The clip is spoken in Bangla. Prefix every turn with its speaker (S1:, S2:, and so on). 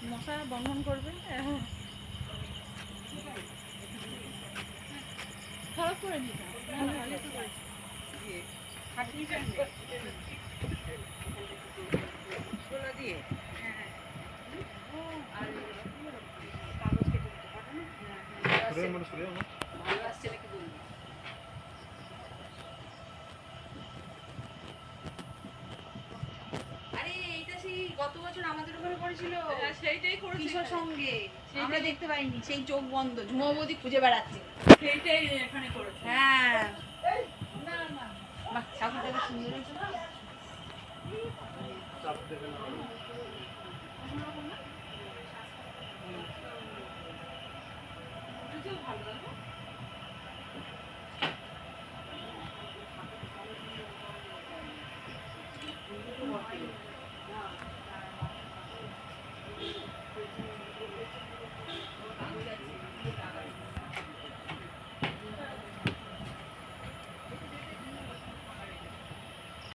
S1: মশা বন্ধন করবে। খারাপ করে নিতে দিয়ে আর কাগজ কেটে দিতে পারবে না। ভালো আসছে নাকি বলবো। আরে এইটা সেই গত বছর আমাদের ওখানে করেছিল, সেইটাই করেছিল কিশোর সঙ্গে, আমরা দেখতে পাইনি, সেই চোখ বন্ধ ঝুমাবতী খুঁজে বেড়াচ্ছে, সেইটাই এখানে করেছে। হ্যাঁ না না বাহ, ঠাকুরটা সুন্দর হয়েছে না। ভালো